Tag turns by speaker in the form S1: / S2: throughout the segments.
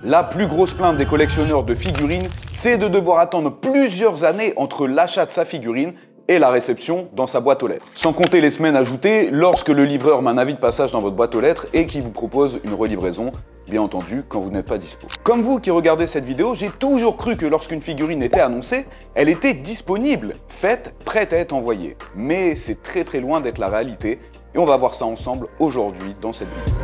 S1: La plus grosse plainte des collectionneurs de figurines, c'est de devoir attendre plusieurs années entre l'achat de sa figurine et la réception dans sa boîte aux lettres. Sans compter les semaines ajoutées lorsque le livreur met un avis de passage dans votre boîte aux lettres et qui vous propose une relivraison, bien entendu, quand vous n'êtes pas dispo. Comme vous qui regardez cette vidéo, j'ai toujours cru que lorsqu'une figurine était annoncée, elle était disponible, faite, prête à être envoyée. Mais c'est très loin d'être la réalité et on va voir ça ensemble aujourd'hui dans cette vidéo.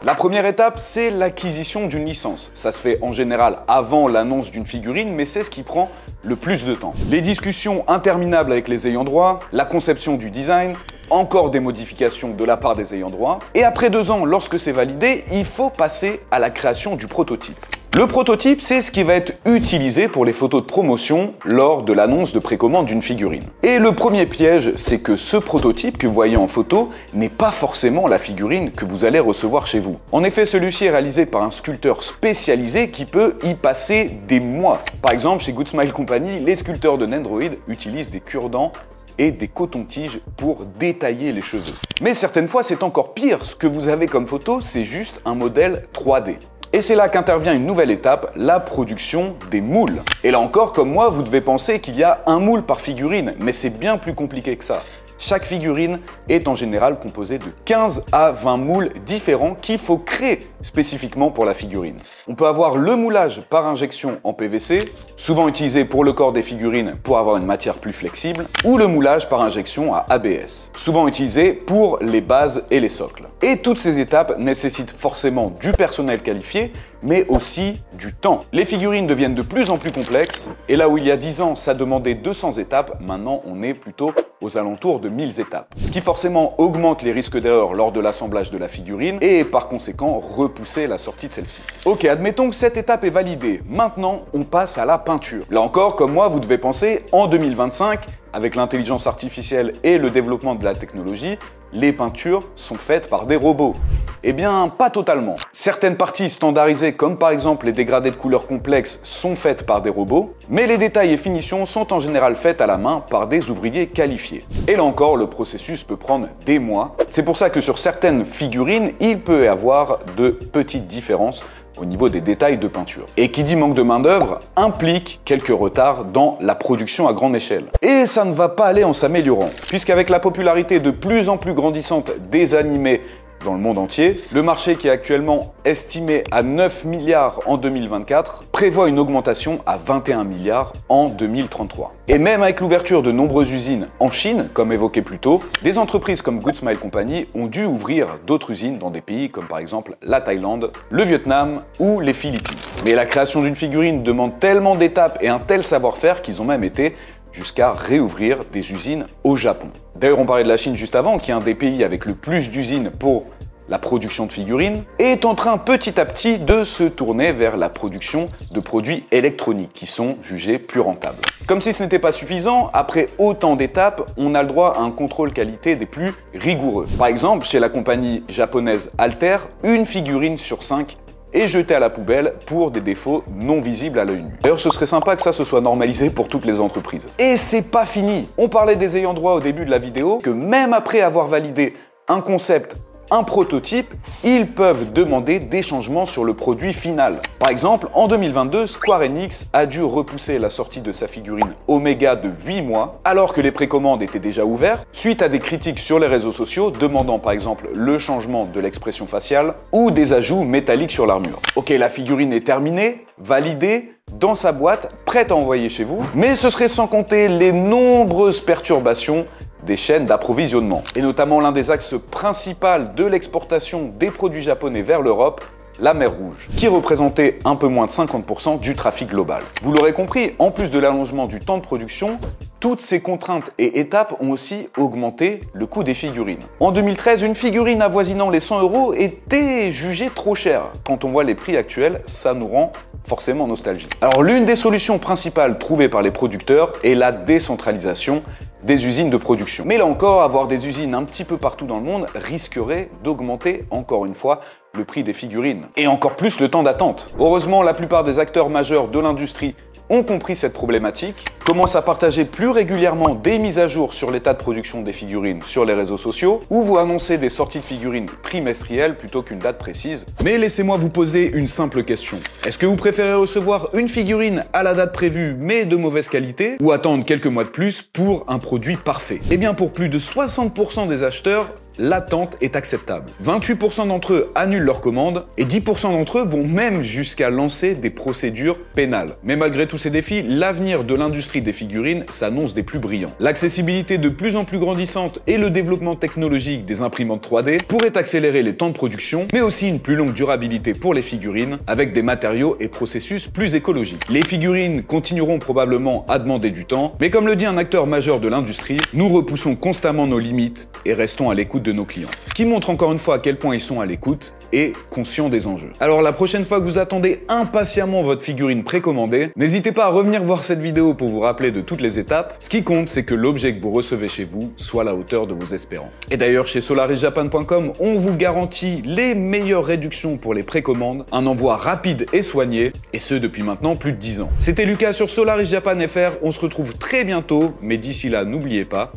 S1: La première étape, c'est l'acquisition d'une licence. Ça se fait en général avant l'annonce d'une figurine, mais c'est ce qui prend le plus de temps. Les discussions interminables avec les ayants droit, la conception du design, encore des modifications de la part des ayants droit. Et après 2 ans, lorsque c'est validé, il faut passer à la création du prototype. Le prototype, c'est ce qui va être utilisé pour les photos de promotion lors de l'annonce de précommande d'une figurine. Et le premier piège, c'est que ce prototype que vous voyez en photo n'est pas forcément la figurine que vous allez recevoir chez vous. En effet, celui-ci est réalisé par un sculpteur spécialisé qui peut y passer des mois. Par exemple, chez Good Smile Company, les sculpteurs de Nendroid utilisent des cure-dents et des cotons-tiges pour détailler les cheveux. Mais certaines fois, c'est encore pire. Ce que vous avez comme photo, c'est juste un modèle 3D. Et c'est là qu'intervient une nouvelle étape, la production des moules. Et là encore, comme moi, vous devez penser qu'il y a un moule par figurine, mais c'est bien plus compliqué que ça. Chaque figurine est en général composée de 15 à 20 moules différents qu'il faut créer spécifiquement pour la figurine. On peut avoir le moulage par injection en PVC, souvent utilisé pour le corps des figurines pour avoir une matière plus flexible, ou le moulage par injection à ABS, souvent utilisé pour les bases et les socles. Et toutes ces étapes nécessitent forcément du personnel qualifié, mais aussi du temps. Les figurines deviennent de plus en plus complexes, et là où il y a 10 ans, ça demandait 200 étapes, maintenant on est plutôt aux alentours de 1000 étapes. Ce qui forcément augmente les risques d'erreur lors de l'assemblage de la figurine, et par conséquent repousser la sortie de celle-ci. Ok, admettons que cette étape est validée. Maintenant, on passe à la peinture. Là encore, comme moi, vous devez penser, en 2025, avec l'intelligence artificielle et le développement de la technologie, les peintures sont faites par des robots. Eh bien, pas totalement. Certaines parties standardisées, comme par exemple les dégradés de couleurs complexes, sont faites par des robots, mais les détails et finitions sont en général faites à la main par des ouvriers qualifiés. Et là encore, le processus peut prendre des mois. C'est pour ça que sur certaines figurines, il peut y avoir de petites différences au niveau des détails de peinture. Et qui dit manque de main-d'œuvre implique quelques retards dans la production à grande échelle. Et ça ne va pas aller en s'améliorant, puisqu'avec la popularité de plus en plus grandissante des animés dans le monde entier, le marché qui est actuellement estimé à 9 milliards en 2024 prévoit une augmentation à 21 milliards en 2033. Et même avec l'ouverture de nombreuses usines en Chine, comme évoqué plus tôt, des entreprises comme Good Smile Company ont dû ouvrir d'autres usines dans des pays comme par exemple la Thaïlande, le Vietnam ou les Philippines. Mais la création d'une figurine demande tellement d'étapes et un tel savoir-faire qu'ils ont même été jusqu'à réouvrir des usines au Japon. D'ailleurs, on parlait de la Chine juste avant, qui est un des pays avec le plus d'usines pour la production de figurines, et est en train petit à petit de se tourner vers la production de produits électroniques qui sont jugés plus rentables. Comme si ce n'était pas suffisant, après autant d'étapes, on a le droit à un contrôle qualité des plus rigoureux. Par exemple, chez la compagnie japonaise Alter, une figurine sur 5 est jetée à la poubelle pour des défauts non visibles à l'œil nu. D'ailleurs, ce serait sympa que ça se soit normalisé pour toutes les entreprises. Et c'est pas fini. On parlait des ayants droit au début de la vidéo, que même après avoir validé un concept, un prototype, ils peuvent demander des changements sur le produit final. Par exemple, en 2022, Square Enix a dû repousser la sortie de sa figurine Omega de 8 mois, alors que les précommandes étaient déjà ouvertes, suite à des critiques sur les réseaux sociaux demandant par exemple le changement de l'expression faciale ou des ajouts métalliques sur l'armure. Ok, la figurine est terminée, validée, dans sa boîte, prête à envoyer chez vous, mais ce serait sans compter les nombreuses perturbations des chaînes d'approvisionnement. Et notamment l'un des axes principaux de l'exportation des produits japonais vers l'Europe, la mer Rouge, qui représentait un peu moins de 50% du trafic global. Vous l'aurez compris, en plus de l'allongement du temps de production, toutes ces contraintes et étapes ont aussi augmenté le coût des figurines. En 2013, une figurine avoisinant les 100 € était jugée trop chère. Quand on voit les prix actuels, ça nous rend forcément nostalgique. Alors l'une des solutions principales trouvées par les producteurs est la décentralisation des usines de production. Mais là encore, avoir des usines un petit peu partout dans le monde risquerait d'augmenter, encore une fois, le prix des figurines. Et encore plus le temps d'attente. Heureusement, la plupart des acteurs majeurs de l'industrie ont compris cette problématique, commencent à partager plus régulièrement des mises à jour sur l'état de production des figurines sur les réseaux sociaux, ou vous annoncer des sorties de figurines trimestrielles plutôt qu'une date précise. Mais laissez-moi vous poser une simple question. Est-ce que vous préférez recevoir une figurine à la date prévue mais de mauvaise qualité, ou attendre quelques mois de plus pour un produit parfait? Eh bien pour plus de 60% des acheteurs, l'attente est acceptable. 28% d'entre eux annulent leur commande et 10% d'entre eux vont même jusqu'à lancer des procédures pénales. Mais malgré tous ces défis, l'avenir de l'industrie des figurines s'annonce des plus brillants. L'accessibilité de plus en plus grandissante et le développement technologique des imprimantes 3D pourraient accélérer les temps de production, mais aussi une plus longue durabilité pour les figurines avec des matériaux et processus plus écologiques. Les figurines continueront probablement à demander du temps, mais comme le dit un acteur majeur de l'industrie, nous repoussons constamment nos limites et restons à l'écoute de nos clients. Ce qui montre encore une fois à quel point ils sont à l'écoute et conscients des enjeux. Alors la prochaine fois que vous attendez impatiemment votre figurine précommandée, n'hésitez pas à revenir voir cette vidéo pour vous rappeler de toutes les étapes. Ce qui compte, c'est que l'objet que vous recevez chez vous soit à la hauteur de vos espérances. Et d'ailleurs, chez solarisjapan.com, on vous garantit les meilleures réductions pour les précommandes, un envoi rapide et soigné, et ce depuis maintenant plus de 10 ans. C'était Lucas sur solarisjapan.fr, on se retrouve très bientôt, mais d'ici là, n'oubliez pas,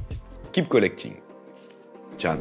S1: keep collecting. Ciao.